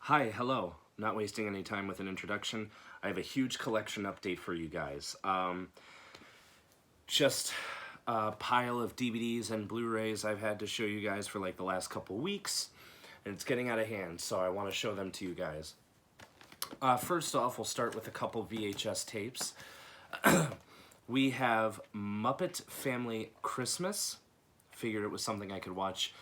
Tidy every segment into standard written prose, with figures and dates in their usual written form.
Hi, hello. Not wasting any time with an introduction. I have a huge collection update for you guys. Just a pile of DVDs and Blu-rays I've had to show you guys for like the last couple weeks, and it's getting out of hand, so I want to show them to you guys. First off, we'll start with a couple VHS tapes. We have Muppet Family Christmas. Figured it was something I could watch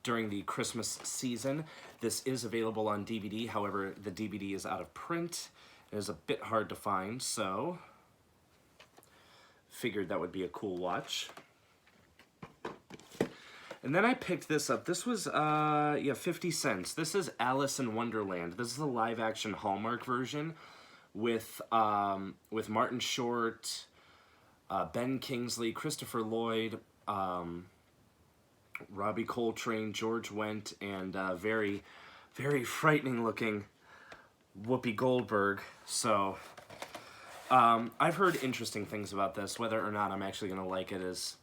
during the Christmas season. This is available on DVD, however, the DVD is out of print. It is a bit hard to find, so figured that would be a cool watch. And then I picked this up. This was, 50 cents. This is Alice in Wonderland. This is a live-action Hallmark version with Martin Short, Ben Kingsley, Christopher Lloyd, Robbie Coltrane, George Wendt, and very, very frightening-looking Whoopi Goldberg. So, I've heard interesting things about this. Whether or not I'm actually going to like it is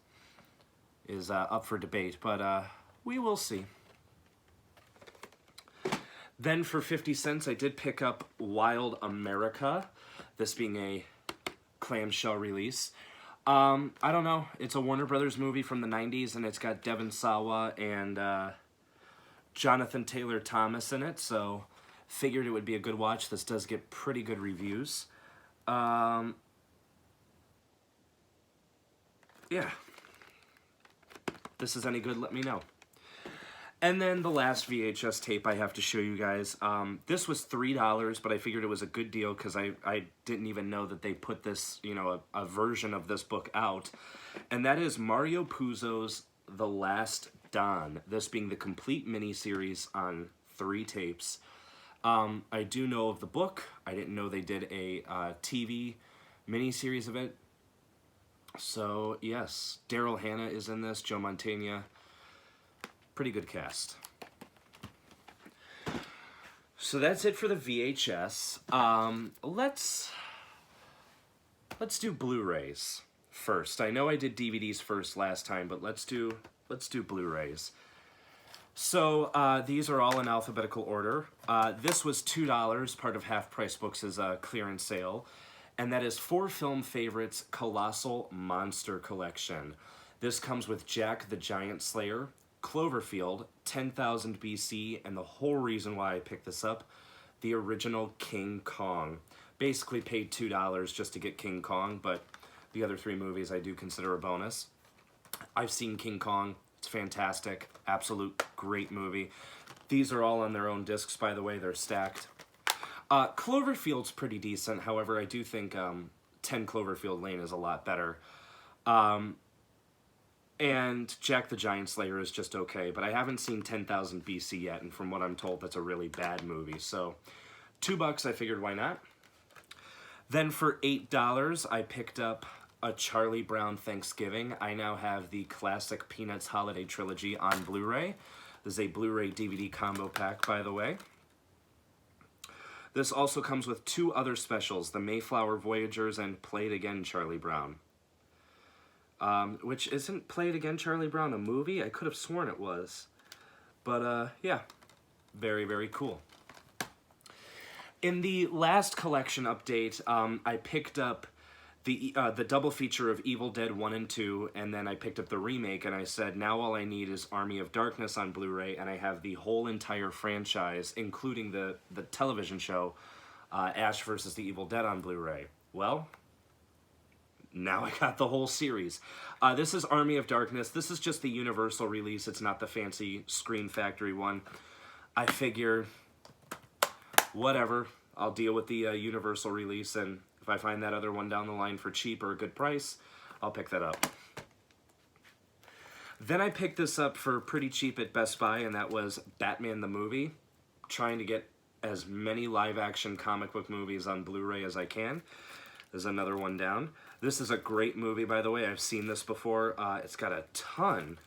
up for debate, but we will see. Then for 50 cents, I did pick up Wild America, this being a clamshell release. I don't know. It's a Warner Brothers movie from the 90s, and it's got Devon Sawa and Jonathan Taylor Thomas in it, so figured it would be a good watch. This does get pretty good reviews. Yeah. This is any good, let me know. And then the last VHS tape I have to show you guys. This was $3, but I figured it was a good deal because I didn't even know that they put this, a version of this book out. And that is Mario Puzo's The Last Don, this being the complete miniseries on 3 tapes. I do know of the book. I didn't know they did a TV miniseries of it. So, yes, Daryl Hannah is in this, Joe Mantegna. Pretty good cast. So that's it for the VHS. Let's do Blu-rays first. I know I did DVDs first last time, but let's do Blu-rays. So these are all in alphabetical order. This was $2, part of Half Price Books' clearance sale, and that is 4 Film Favorites Colossal Monster Collection. This comes with Jack the Giant Slayer, Cloverfield, 10,000 BC, and the whole reason why I picked this up, the original King Kong. Basically paid $2 just to get King Kong, but the other 3 movies I do consider a bonus. I've seen King Kong. It's fantastic. Absolute great movie. These are all on their own discs, by the way. They're stacked. Cloverfield's pretty decent. However, I do think 10 Cloverfield Lane is a lot better. And Jack the Giant Slayer is just okay, but I haven't seen 10,000 BC yet, and from what I'm told, that's a really bad movie. So, $2, I figured why not. Then for $8, I picked up a Charlie Brown Thanksgiving. I now have the classic Peanuts Holiday Trilogy on Blu-ray. This is a Blu-ray DVD combo pack, by the way. This also comes with 2 other specials, The Mayflower Voyagers and Play It Again, Charlie Brown. Which isn't Play It Again, Charlie Brown a movie? I could have sworn it was. But, yeah. Very, very cool. In the last collection update, I picked up the double feature of Evil Dead 1 and 2, and then I picked up the remake, and I said, now all I need is Army of Darkness on Blu-ray, and I have the whole entire franchise, including the television show, Ash vs. the Evil Dead on Blu-ray. Well, now I got the whole series. This is Army of Darkness. This is just the Universal release. It's not the fancy Screen Factory one. I figure, whatever. I'll deal with the Universal release, and if I find that other one down the line for cheap or a good price, I'll pick that up. Then I picked this up for pretty cheap at Best Buy, and that was Batman the Movie. Trying to get as many live-action comic book movies on Blu-ray as I can. There's another one down. This is a great movie, by the way. I've seen this before. It's got a ton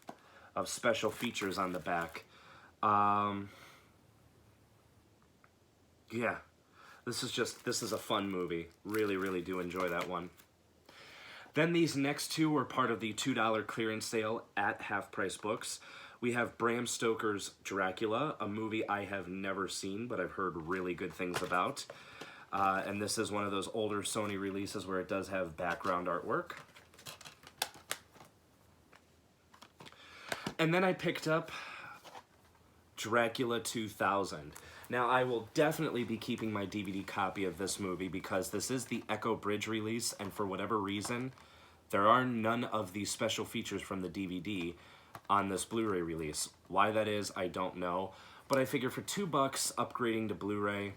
of special features on the back. Yeah. This is a fun movie. Really, really do enjoy that one. Then these next 2 were part of the $2 clearance sale at Half Price Books. We have Bram Stoker's Dracula, a movie I have never seen, but I've heard really good things about. And this is one of those older Sony releases where it does have background artwork. And then I picked up Dracula 2000. Now, I will definitely be keeping my DVD copy of this movie because this is the Echo Bridge release, and for whatever reason, there are none of these special features from the DVD on this Blu-ray release. Why that is, I don't know. But I figured for $2 upgrading to Blu-ray,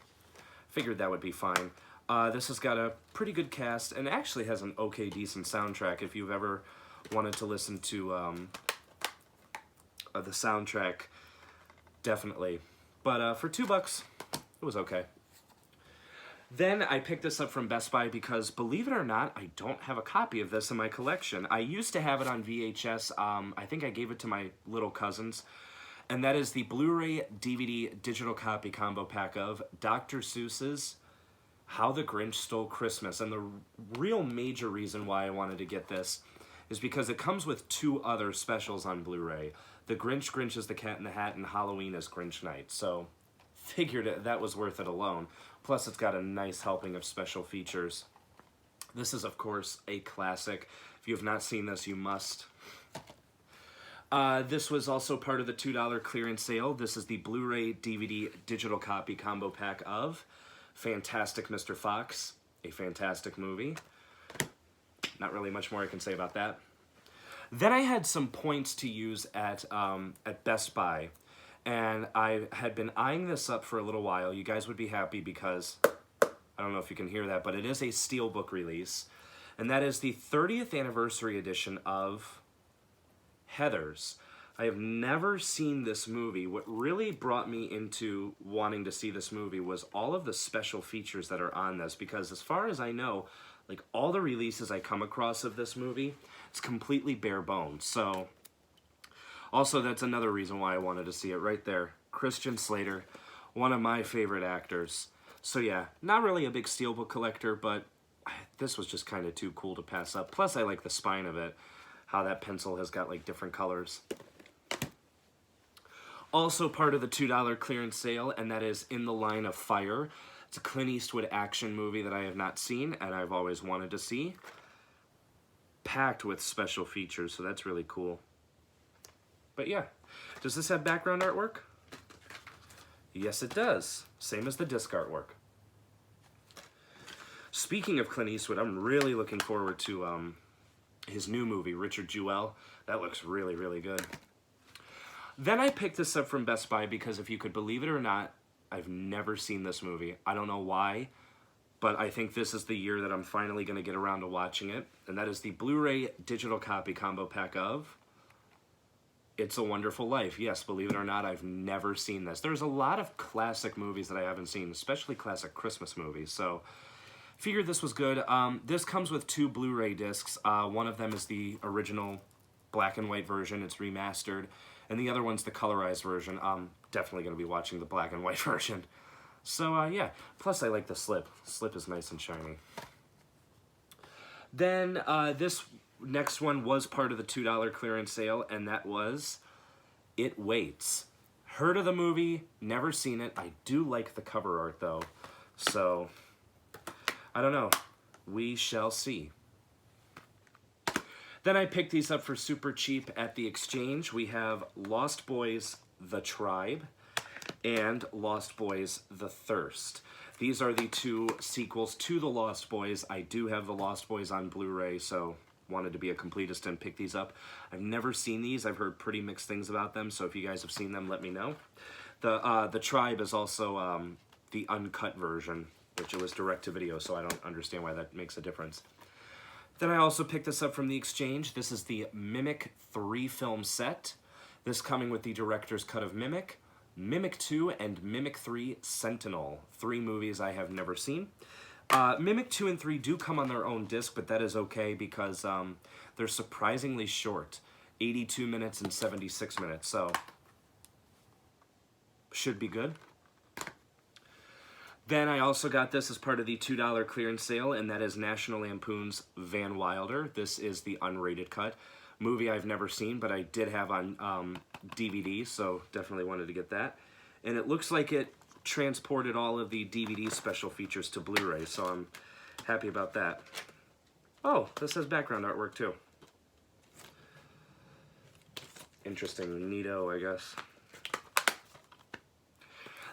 figured that would be fine. This has got a pretty good cast and actually has an okay, decent soundtrack if you've ever wanted to listen to the soundtrack, definitely. But for $2, it was okay. Then I picked this up from Best Buy because, believe it or not, I don't have a copy of this in my collection. I used to have it on VHS. I think I gave it to my little cousins. And that is the Blu-ray DVD digital copy combo pack of Dr. Seuss's How the Grinch Stole Christmas. And the real major reason why I wanted to get this is because it comes with 2 other specials on Blu-ray. The Grinch is the Cat in the Hat, and Halloween is Grinch Night. So figured that was worth it alone. Plus it's got a nice helping of special features. This is, of course, a classic. If you have not seen this, you must. This was also part of the $2 clearance sale. This is the Blu-ray DVD digital copy combo pack of Fantastic Mr. Fox, a fantastic movie. Not really much more I can say about that. Then I had some points to use at Best Buy, and I had been eyeing this up for a little while. You guys would be happy because, I don't know if you can hear that, but it is a Steelbook release, and that is the 30th anniversary edition of Heathers. I have never seen this movie. What really brought me into wanting to see this movie was all of the special features that are on this, because as far as I know, like all the releases I come across of this movie, it's completely bare bones. So, also that's another reason why I wanted to see it right there. Christian Slater, one of my favorite actors. So yeah, not really a big Steelbook collector, but this was just kind of too cool to pass up. Plus I like the spine of it, how that pencil has got like different colors. Also part of the $2 clearance sale, and that is In the Line of Fire. It's a Clint Eastwood action movie that I have not seen and I've always wanted to see. Packed with special features, so that's really cool. But yeah, does this have background artwork? Yes, it does. Same as the disc artwork. Speaking of Clint Eastwood, I'm really looking forward to his new movie, Richard Jewell. That looks really, really good. Then I picked this up from Best Buy because, if you could believe it or not, I've never seen this movie. I don't know why, but I think this is the year that I'm finally going to get around to watching it. And that is the Blu-ray digital copy combo pack of It's a Wonderful Life. Yes, believe it or not, I've never seen this. There's a lot of classic movies that I haven't seen, especially classic Christmas movies. So figured this was good. This comes with 2 Blu-ray discs. One of them is the original black and white version. It's remastered. And the other one's the colorized version. I'm definitely going to be watching the black and white version. So, yeah. Plus, I like the slip. Slip is nice and shiny. Then, this next one was part of the $2 clearance sale, and that was It Waits. Heard of the movie, never seen it. I do like the cover art, though. So, I don't know. We shall see. Then I picked these up for super cheap at the Exchange. We have Lost Boys: The Tribe and Lost Boys: The Thirst. These are the 2 sequels to the Lost Boys. I do have the Lost Boys on Blu-ray, so wanted to be a completist and pick these up. I've never seen these. I've heard pretty mixed things about them, so if you guys have seen them, let me know. The Tribe is also the uncut version, which it was direct-to-video, so I don't understand why that makes a difference. Then I also picked this up from the Exchange. This is the Mimic 3 film set. This coming with the director's cut of Mimic, Mimic 2, and Mimic 3 Sentinel. 3 movies I have never seen. Mimic 2 and 3 do come on their own disc, but that is okay because they're surprisingly short. 82 minutes and 76 minutes, so should be good. Then I also got this as part of the $2 clearance sale, and that is National Lampoon's Van Wilder. This is the unrated cut. movie I've never seen, but I did have on DVD, so definitely wanted to get that. And it looks like it transported all of the DVD special features to Blu-ray, so I'm happy about that. Oh, this has background artwork too. Interesting, neato, I guess.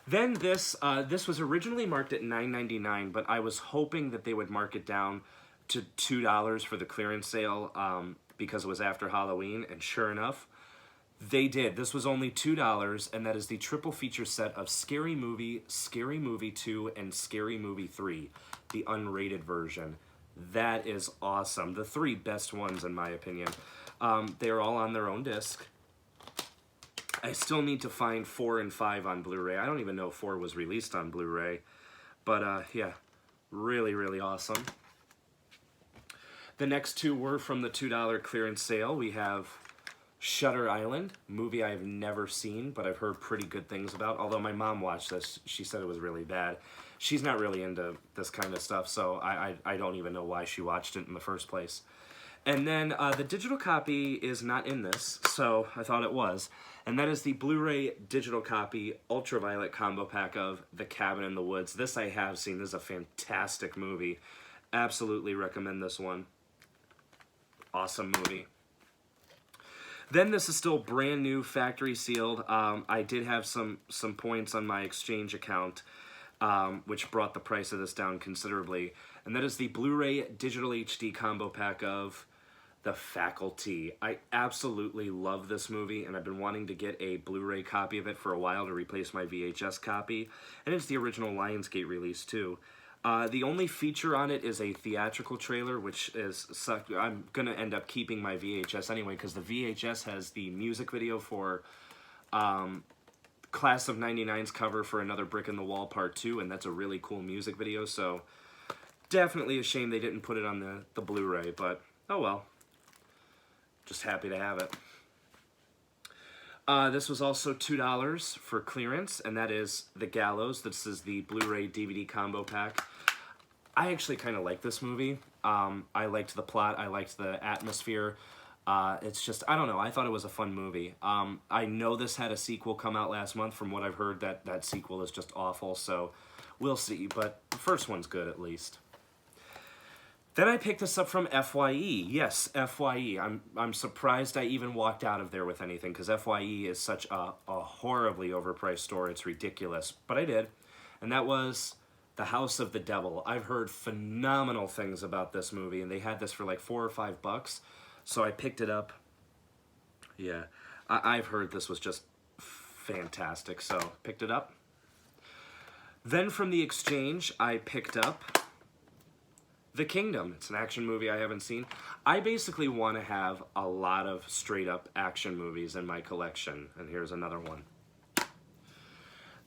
Then this was originally marked at $9.99, but I was hoping that they would mark it down to $2 for the clearance sale because it was after Halloween, and sure enough, they did. This was only $2, and that is the triple feature set of Scary Movie, Scary Movie 2, and Scary Movie 3, the unrated version. That is awesome. The three best ones, in my opinion. They are all on their own disc. I still need to find 4 and 5 on Blu-ray. I don't even know if 4 was released on Blu-ray. But, yeah, really, really awesome. The next two were from the $2 clearance sale. We have Shutter Island, movie I've never seen, but I've heard pretty good things about. Although my mom watched this, she said it was really bad. She's not really into this kind of stuff, so I don't even know why she watched it in the first place. And then the digital copy is not in this, so I thought it was. And that is the Blu-ray digital copy ultraviolet combo pack of The Cabin in the Woods. This I have seen. This is a fantastic movie. Absolutely recommend this one. Awesome movie. Then this is still brand new, factory sealed. I did have some points on my exchange account, which brought the price of this down considerably. And that is the Blu-ray digital HD combo pack of The Faculty. I absolutely love this movie, and I've been wanting to get a Blu-ray copy of it for a while to replace my VHS copy. And it's the original Lionsgate release, too. The only feature on it is a theatrical trailer, which is I'm going to end up keeping my VHS anyway, because the VHS has the music video for Class of 99's cover for Another Brick in the Wall Part 2, and that's a really cool music video, so definitely a shame they didn't put it on the Blu-ray, but oh well. Just happy to have it. This was also $2 for clearance, and that is The Gallows. This is the Blu-ray DVD combo pack. I actually kind of like this movie. I liked the plot. I liked the atmosphere. It's just, I don't know. I thought it was a fun movie. I know this had a sequel come out last month. From what I've heard, that sequel is just awful, so we'll see. But the first one's good, at least. Then I picked this up from FYE. Yes, FYE. I'm surprised I even walked out of there with anything, because FYE is such a horribly overpriced store. It's ridiculous. But I did. And that was The House of the Devil. I've heard phenomenal things about this movie, and they had this for like $4 or $5. So I picked it up. Yeah, I've heard this was just fantastic, so picked it up. Then from the exchange, I picked up The Kingdom. It's an action movie I haven't seen. I basically want to have a lot of straight-up action movies in my collection, and here's another one.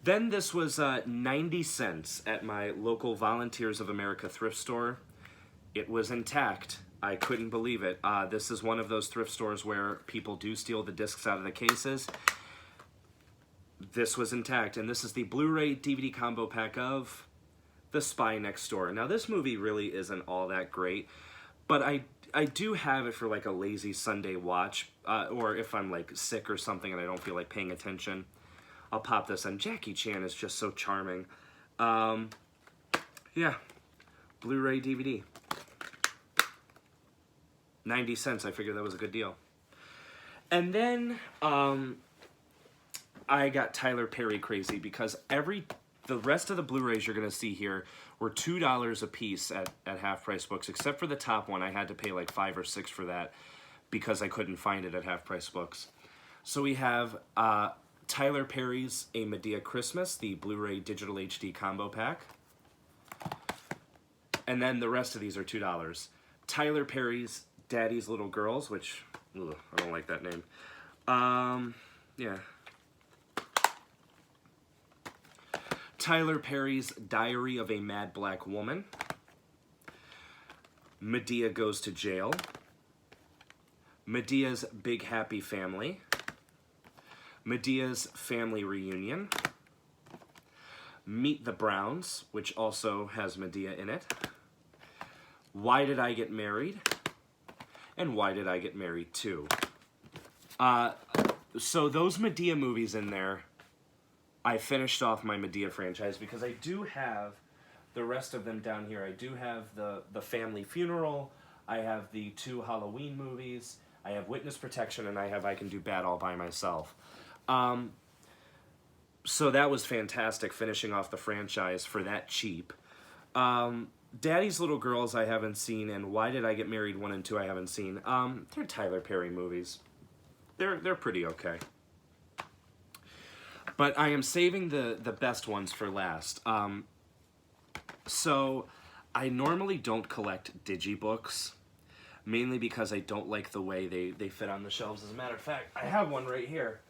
Then this was 90 cents at my local Volunteers of America thrift store. It was intact. I couldn't believe it. This is one of those thrift stores where people do steal the discs out of the cases. This was intact, and this is the Blu-ray DVD combo pack of The Spy Next Door. Now, this movie really isn't all that great, but I do have it for like a lazy Sunday watch, or if I'm like sick or something and I don't feel like paying attention, I'll pop this on. Jackie Chan is just so charming. Yeah, Blu-ray DVD. 90 cents, I figured that was a good deal. And then I got Tyler Perry crazy, because the rest of the Blu-rays you're going to see here were $2 a piece at Half Price Books, except for the top one. I had to pay like $5 or $6 for that because I couldn't find it at Half Price Books. So we have Tyler Perry's A Madea Christmas, the Blu-ray Digital HD combo pack. And then the rest of these are $2. Tyler Perry's Daddy's Little Girls, which, ugh, I don't like that name. Yeah. Tyler Perry's Diary of a Mad Black Woman. Madea Goes to Jail. Madea's Big Happy Family. Madea's Family Reunion. Meet the Browns, which also has Madea in it. Why Did I Get Married? and Why Did I Get Married 2. So those Madea movies in there, I finished off my Madea franchise because I do have the rest of them down here. I do have the Family Funeral, I have the 2 Halloween movies, I have Witness Protection, and I have I Can Do Bad All By Myself. So that was fantastic, finishing off the franchise for that cheap. Daddy's Little Girls I haven't seen, and Why Did I Get Married 1 and 2 I haven't seen. They're Tyler Perry movies. They're pretty okay. But I am saving the best ones for last. So I normally don't collect digibooks, mainly because I don't like the way they fit on the shelves. As a matter of fact, I have one right here.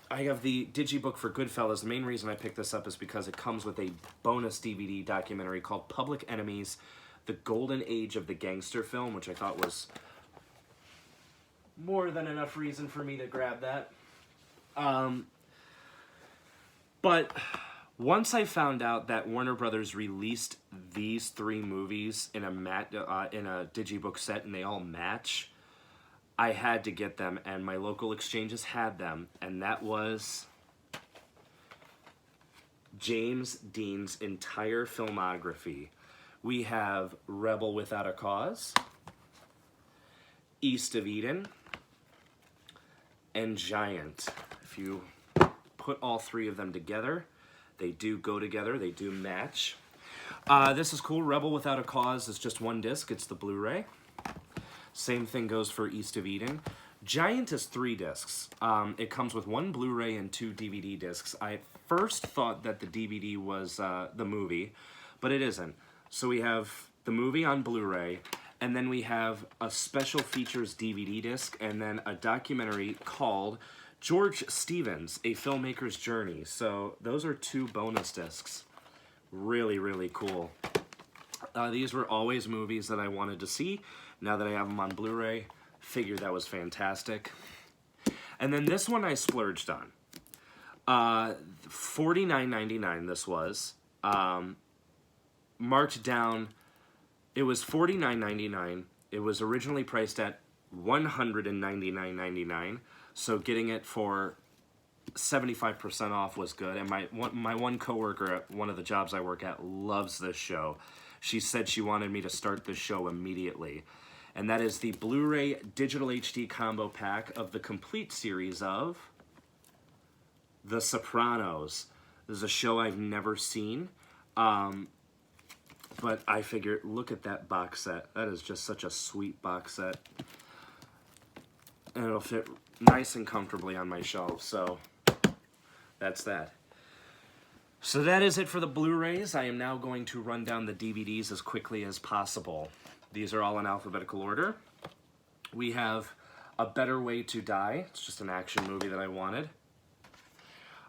I have the digibook for Goodfellas. The main reason I picked this up is because it comes with a bonus DVD documentary called Public Enemies, The Golden Age of the Gangster Film, which I thought was more than enough reason for me to grab that. But once I found out that Warner Brothers released these 3 movies in a digibook set and they all match, I had to get them, and my local exchanges had them, and that was James Dean's entire filmography. We have Rebel Without a Cause, East of Eden, and Giant. If you put all 3 of them together, they do go together, they do match. This is cool. Rebel Without a Cause is just 1 disc, it's the Blu-ray. Same thing goes for East of Eden. Giant is 3 discs. It comes with 1 Blu-ray and 2 DVD discs. I first thought that the DVD was the movie, but it isn't. So we have the movie on Blu-ray, and then we have a special features DVD disc, and then a documentary called George Stevens, A Filmmaker's Journey. So those are 2 bonus discs. Really, really cool. These were always movies that I wanted to see. Now that I have them on Blu-ray, figured that was fantastic. And then this one I splurged on. $49.99 this was. Marked down, it was $49.99. It was originally priced at $199.99. So getting it for 75% off was good. And my one coworker at one of the jobs I work at loves this show. She said she wanted me to start this show immediately. And that is the Blu-ray Digital HD Combo Pack of the complete series of The Sopranos. This is a show I've never seen. But I figured, look at that box set. That is just such a sweet box set. And it'll fit nice and comfortably on my shelf. So that's that. So that is it for the Blu-rays. I am now going to run down the DVDs as quickly as possible. These are all in alphabetical order. We have A Better Way to Die. It's just an action movie that I wanted.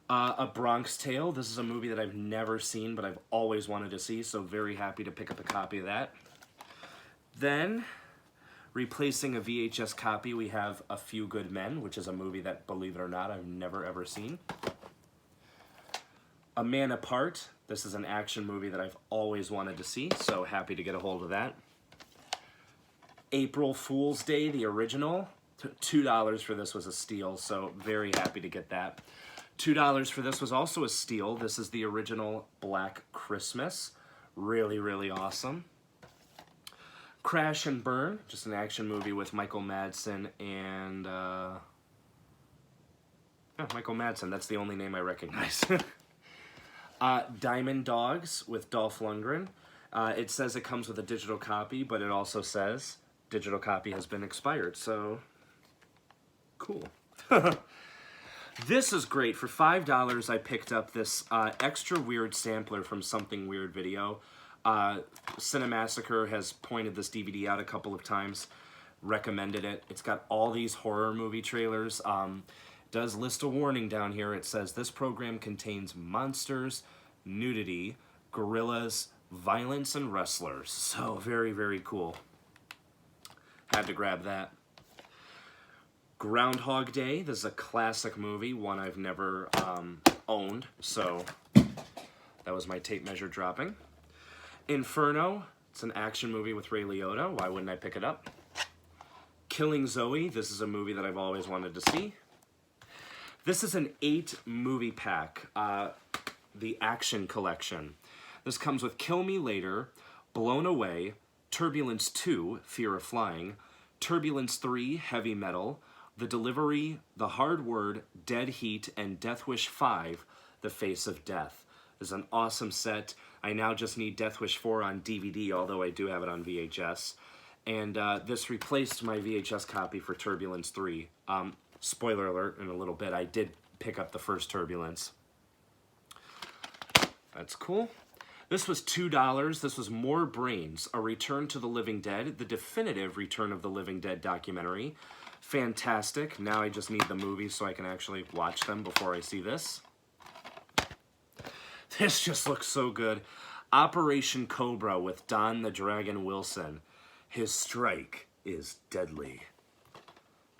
A Bronx Tale. This is a movie that I've never seen, but I've always wanted to see, so very happy to pick up a copy of that. Then, replacing a VHS copy, we have A Few Good Men, which is a movie that, believe it or not, I've never ever seen. A Man Apart. This is an action movie that I've always wanted to see, so happy to get a hold of that. April Fool's Day, the original. $2 for this was a steal, so very happy to get that. $2 for this was also a steal. This is the original Black Christmas. Really, really awesome. Crash and Burn, just an action movie with Michael Madsen and... Michael Madsen, that's the only name I recognize. Diamond Dogs with Dolph Lundgren. It says it comes with a digital copy, but it also says digital copy has been expired, so cool. This is great. For $5, I picked up this extra weird sampler from Something Weird Video. Cinemassacre has pointed this DVD out a couple of times, recommended it. It's got all these horror movie trailers. Does list a warning down here. It says this program contains monsters, nudity, gorillas, violence, and wrestlers. So very, very cool. Had to grab that. Groundhog Day. This is a classic movie, one I've never owned, so that was my tape measure dropping. Inferno. It's an action movie with Ray Liotta. Why wouldn't I pick it up? Killing Zoe. This is a movie that I've always wanted to see. This is an 8-movie pack, the Action Collection. This comes with Kill Me Later, Blown Away, Turbulence 2, Fear of Flying, Turbulence 3, Heavy Metal, The Delivery, The Hard Word, Dead Heat, and Death Wish 5, The Face of Death. This is an awesome set. I now just need Death Wish 4 on DVD, although I do have it on VHS. And this replaced my VHS copy for Turbulence 3. Spoiler alert in a little bit, I did pick up the first Turbulence. That's cool. This was $2. This was More Brains, A Return to the Living Dead, the definitive Return of the Living Dead documentary. Fantastic. Now I just need the movies so I can actually watch them before I see this. This just looks so good. Operation Cobra with Don the Dragon Wilson. His strike is deadly.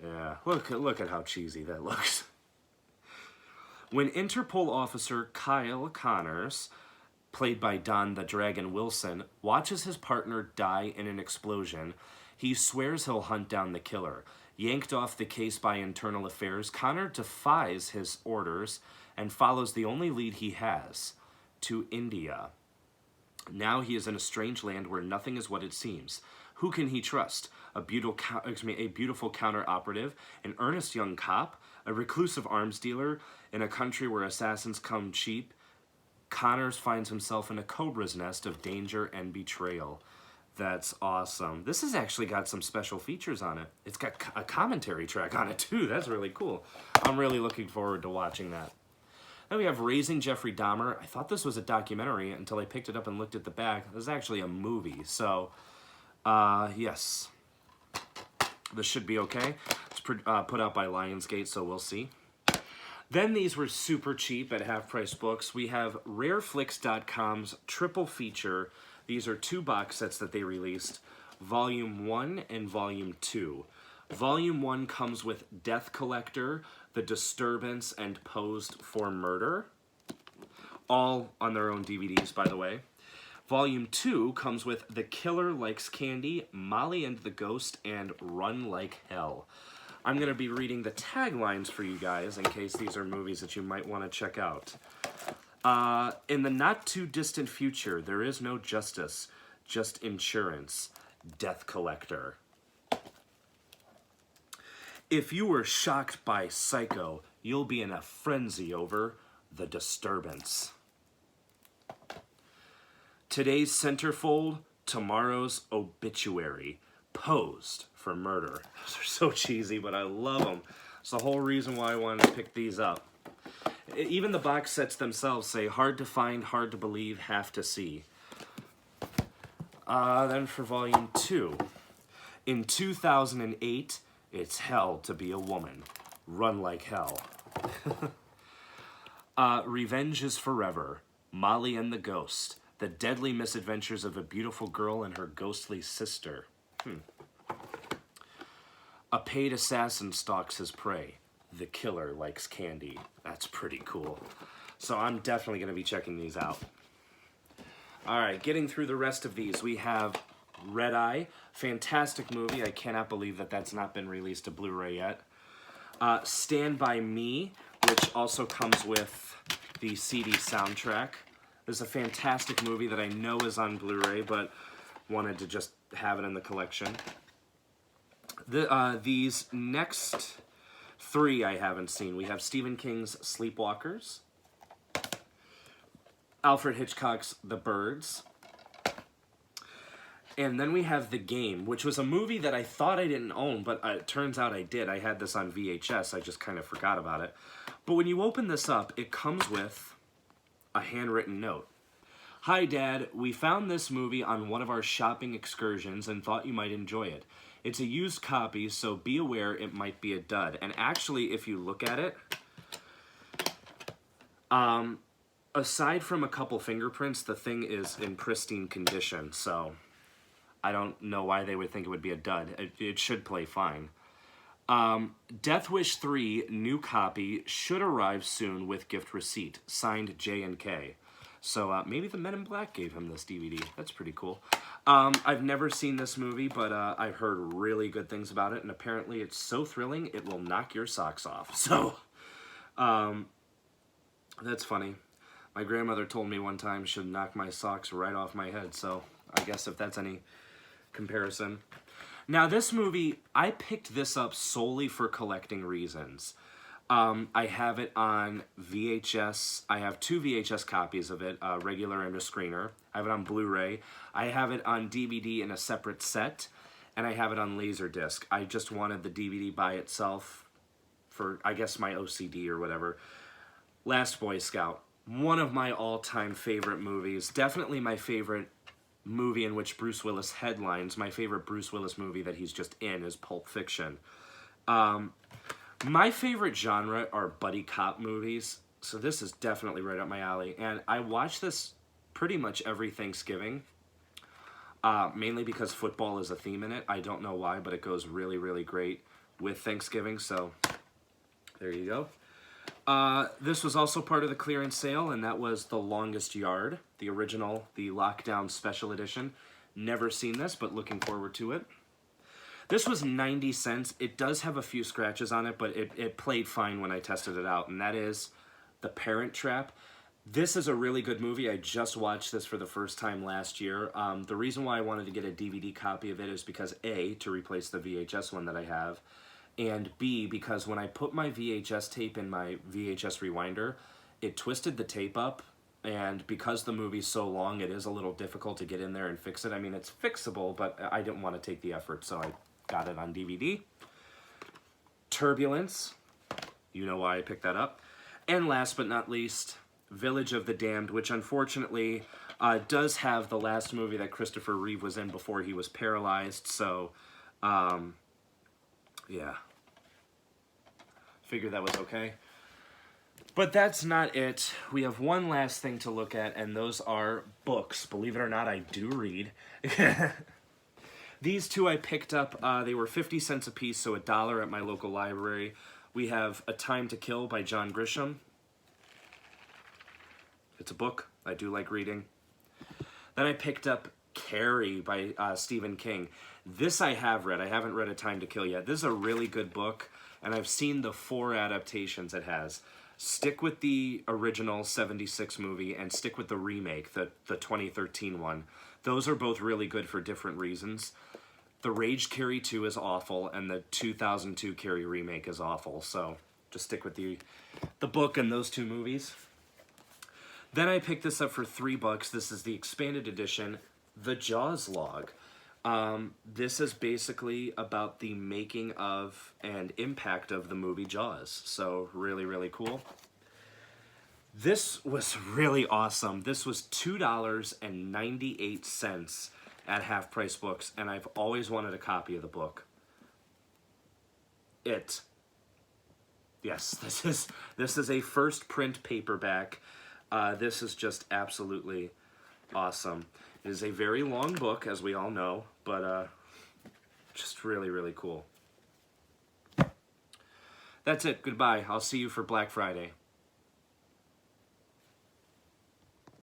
Yeah, look at how cheesy that looks. When Interpol officer Kyle Connors, played by Don the Dragon Wilson, watches his partner die in an explosion, he swears he'll hunt down the killer. Yanked off the case by Internal Affairs, Connor defies his orders and follows the only lead he has, to India. Now he is in a strange land where nothing is what it seems. Who can he trust? A beautiful counter-operative, an earnest young cop, a reclusive arms dealer, in a country where assassins come cheap. Connors finds himself in a cobra's nest of danger and betrayal. That's awesome. This has actually got some special features on it. It's got a commentary track on it too. That's really cool. I'm really looking forward to watching that. Then we have Raising Jeffrey Dahmer. I thought this was a documentary until I picked it up and looked at the back. This is actually a movie, so yes. This should be okay. It's put out by Lionsgate, so we'll see. Then these were super cheap at half-price books. We have Rareflix.com's triple feature. These are 2 box sets that they released, Volume 1 and Volume 2. Volume 1 comes with Death Collector, The Disturbance, and Posed for Murder. All on their own DVDs, by the way. Volume 2 comes with The Killer Likes Candy, Molly and the Ghost, and Run Like Hell. I'm going to be reading the taglines for you guys in case these are movies that you might want to check out. In the not-too-distant future, there is no justice, just insurance. Death Collector. If you were shocked by Psycho, you'll be in a frenzy over The Disturbance. Today's centerfold, tomorrow's obituary. Posed for Murder. Those are so cheesy, but I love them. It's the whole reason why I wanted to pick these up. Even the box sets themselves say, hard to find, hard to believe, have to see. Then for Volume 2. In 2008, it's hell to be a woman. Run Like Hell. Revenge is Forever. Molly and the Ghost. The deadly misadventures of a beautiful girl and her ghostly sister. A paid assassin stalks his prey. The Killer Likes Candy. That's pretty cool. So I'm definitely going to be checking these out. Alright, getting through the rest of these, we have Red Eye. Fantastic movie. I cannot believe that that's not been released to Blu-ray yet. Stand By Me, which also comes with the CD soundtrack. This is a fantastic movie that I know is on Blu-ray, but wanted to just have it in the collection. These next 3 I haven't seen. We have Stephen King's Sleepwalkers, Alfred Hitchcock's The Birds, and then we have The Game, which was a movie that I thought I didn't own, but it turns out I did. I had this on VHS. I just kind of forgot about it. But when you open this up, it comes with a handwritten note. Hi, Dad. We found this movie on one of our shopping excursions and thought you might enjoy it. It's a used copy, so be aware it might be a dud. And actually, if you look at it, aside from a couple fingerprints, the thing is in pristine condition, so I don't know why they would think it would be a dud. It should play fine. Death Wish 3 new copy should arrive soon with gift receipt. Signed J&K. So maybe the Men in Black gave him this DVD. That's pretty cool. I've never seen this movie, but I've heard really good things about it, and apparently it's so thrilling it will knock your socks off. So, that's funny. My grandmother told me one time she'd knock my socks right off my head, so I guess if that's any comparison. Now, this movie, I picked this up solely for collecting reasons. I have it on VHS. I have 2 VHS copies of it, a regular and a screener. I have it on Blu-ray. I have it on DVD in a separate set, and I have it on Laserdisc. I just wanted the DVD by itself for, I guess, my OCD or whatever. Last Boy Scout, one of my all-time favorite movies. Definitely my favorite movie in which Bruce Willis headlines. My favorite Bruce Willis movie that he's just in is Pulp Fiction. My favorite genre are buddy cop movies, so this is definitely right up my alley. And I watch this pretty much every Thanksgiving, mainly because football is a theme in it. I don't know why, but it goes really, really great with Thanksgiving, so there you go. This was also part of the clearance sale, and that was The Longest Yard, the original, the Lockdown Special Edition. Never seen this, but looking forward to it. This was 90 cents. It does have a few scratches on it, but it played fine when I tested it out, and that is The Parent Trap. This is a really good movie. I just watched this for the first time last year. The reason why I wanted to get a DVD copy of it is because A, to replace the VHS one that I have, and B, because when I put my VHS tape in my VHS rewinder, it twisted the tape up, and because the movie's so long, it is a little difficult to get in there and fix it. I mean, it's fixable, but I didn't want to take the effort, so I got it on DVD. Turbulence. You know why I picked that up. And last but not least, Village of the Damned, which unfortunately does have the last movie that Christopher Reeve was in before he was paralyzed. So, yeah. Figured that was okay. But that's not it. We have one last thing to look at, and those are books. Believe it or not, I do read. These 2 I picked up. They were 50 cents a piece, so $1 at my local library. We have A Time to Kill by John Grisham. It's a book. I do like reading. Then I picked up Carrie by Stephen King. This I have read. I haven't read A Time to Kill yet. This is a really good book, and I've seen the 4 adaptations it has. Stick with the original 76 movie and stick with the remake, the 2013 one. Those are both really good for different reasons. The Rage Carrie 2 is awful, and the 2002 Carrie remake is awful, so just stick with the book and those 2 movies. Then I picked this up for $3. This is the expanded edition, The Jaws Log. This is basically about the making of and impact of the movie Jaws, so really, really cool. This was really awesome. This was $2.98 at Half Price Books, and I've always wanted a copy of the book. Yes, this is a first print paperback. This is just absolutely awesome. It is a very long book, as we all know, but just really, really cool. That's it. Goodbye. I'll see you for Black Friday.